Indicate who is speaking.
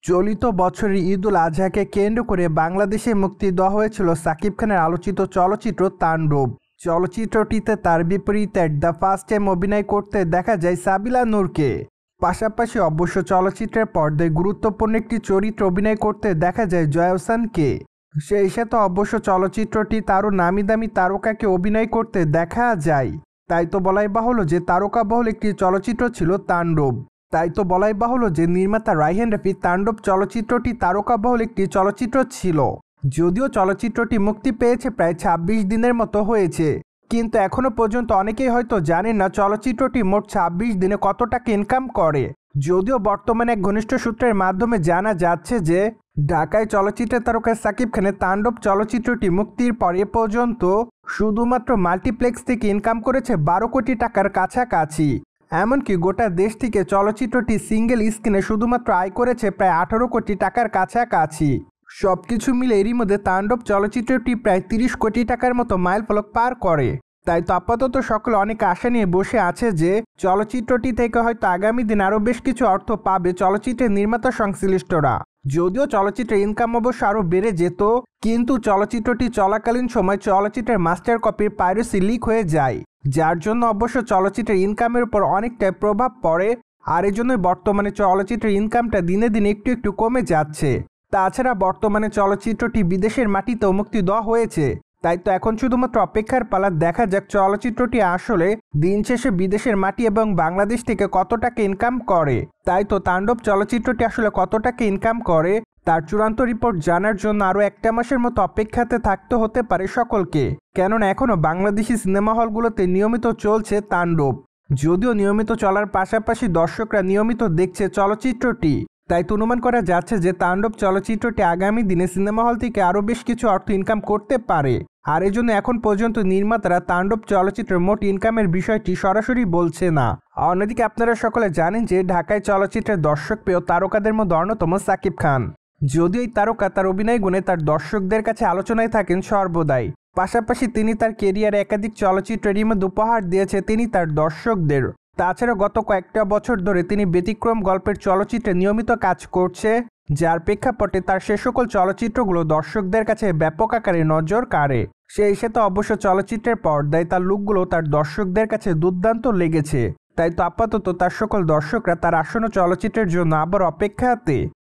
Speaker 1: চলিত বছরের ঈদুল আজহাকে কেন্দ্র করে বাংলাদেশে মুক্তি দেওয়া হয়েছিল সাকিব খানের আলোচিত চলচ্চিত্র তাণ্ডব। চলচ্চিত্রটিতে তার বিপরীতে দ্য ফার্স্ট টাইম অভিনয় করতে দেখা যায় সাবিলা নূরকে। পাশাপাশি অবশ্য চলচ্চিত্রের পর্দায় গুরুত্বপূর্ণ একটি চরিত্র অভিনয় করতে দেখা যায় জয়া হোসেনকে। সেই সাথে অবশ্য চলচ্চিত্রটি তারও নামি দামি তারকাকে অভিনয় করতে দেখা যায়। তাই তো বলাই বাহুল্য যে তারকাবহুল একটি চলচ্চিত্র ছিল তাণ্ডব। যে নির্মাতা রায়হান রাফি তাণ্ডব চলচ্চিত্রটি তারকাবহুল একটি চলচ্চিত্র ছিল। যদিও চলচ্চিত্রটি মুক্তি পেয়েছে প্রায় ২৬ দিনের মতো হয়েছে, কিন্তু এখনও পর্যন্ত অনেকেই হয়তো জানেন না চলচ্চিত্রটি মোট ২৬ দিনে কত টাকা ইনকাম করে। যদিও বর্তমানে এক ঘনিষ্ঠ সূত্রের মাধ্যমে জানা যাচ্ছে যে ঢাকায় চলচ্চিত্রের তারকা সাকিব খানের তাণ্ডব চলচ্চিত্রটি মুক্তির পর এ পর্যন্ত শুধুমাত্র মাল্টিপ্লেক্স থেকে ইনকাম করেছে ১২ কোটি টাকার কাছাকাছি। এমনকি গোটা দেশ থেকে চলচ্চিত্রটি সিঙ্গেল স্ক্রিনে শুধুমাত্র আয় করেছে প্রায় ১৮ কোটি টাকার কাছাকাছি। সবকিছু মিলে এরই মধ্যে তাণ্ডব চলচ্চিত্রটি প্রায় ৩০ কোটি টাকার মতো মাইলফলক পার করে। তাই তো আপাতত সকলে অনেক আশা নিয়ে বসে আছে যে চলচ্চিত্রটি থেকে হয়তো আগামী দিন আরও বেশ কিছু অর্থ পাবে চলচ্চিত্রের নির্মাতা সংশ্লিষ্টরা। যদিও চলচ্চিত্রের ইনকাম অবশ্য আরও বেড়ে যেত, কিন্তু চলচ্চিত্রটি চলাকালীন সময় চলচ্চিত্রের মাস্টার কপির পাইরেসি লিক হয়ে যায়, যার জন্য অবশ্য চলচ্চিত্রের ইনকামের উপর অনেকটাই প্রভাব পড়ে। আর এজন্যই বর্তমানে চলচ্চিত্রের ইনকামটা দিনে দিনে একটু একটু কমে যাচ্ছে। তাছাড়া বর্তমানে চলচ্চিত্রটি বিদেশের মাটিতেও মুক্তি দেওয়া হয়েছে। তাই তো এখন শুধুমাত্র অপেক্ষার পালা, দেখা যাক চলচ্চিত্রটি আসলে দিন শেষে বিদেশের মাটি এবং বাংলাদেশ থেকে কত টাকা ইনকাম করে। তাই তো তাণ্ডব চলচ্চিত্রটি আসলে কত টাকা ইনকাম করে তার চূড়ান্ত রিপোর্ট জানার জন্য আরও একটা মাসের মতো অপেক্ষাতে থাকতে হতে পারে সকলকে, কেননা এখনও বাংলাদেশি সিনেমা হলগুলোতে নিয়মিত চলছে তাণ্ডব। যদিও নিয়মিত চলার পাশাপাশি দর্শকরা নিয়মিত দেখছে চলচ্চিত্রটি, তাই তো অনুমান করা যাচ্ছে যে তাণ্ডব চলচ্চিত্রটি আগামী দিনে সিনেমা হল থেকে আরও বেশ কিছু অর্থ ইনকাম করতে পারে। আর এই জন্য এখন পর্যন্ত নির্মাতারা তাণ্ডব চলচ্চিত্রের মোট ইনকামের বিষয়টি সরাসরি বলছে না। অন্যদিকে আপনারা সকলে জানেন যে ঢাকায় চলচ্চিত্রের দর্শক প্রিয় তারকাদের মধ্যে অন্যতম সাকিব খান। যদিও এই তারকা তার অভিনয় গুণে তার দর্শকদের কাছে আলোচনায় থাকেন সর্বদাই। পাশাপাশি তিনি তার কেরিয়ারে একাধিক চলচ্চিত্রের মধ্যে উপহার দিয়েছে তিনি তার দর্শকদের। তাছাড়া গত কয়েকটা বছর ধরে তিনি ব্যতিক্রম গল্পের চলচ্চিত্রে নিয়মিত কাজ করছে, যার প্রেক্ষাপটে তার সে সকল চলচ্চিত্রগুলো দর্শকদের কাছে ব্যাপক আকারে নজর কাড়ে। সেই সাথে অবশ্য চলচ্চিত্রের পর্দায় তার লুকগুলো তার দর্শকদের কাছে দুর্দান্ত লেগেছে। তাই তো আপাতত তার সকল দর্শকরা তার আসন্ন চলচ্চিত্রের জন্য আবার অপেক্ষাতে।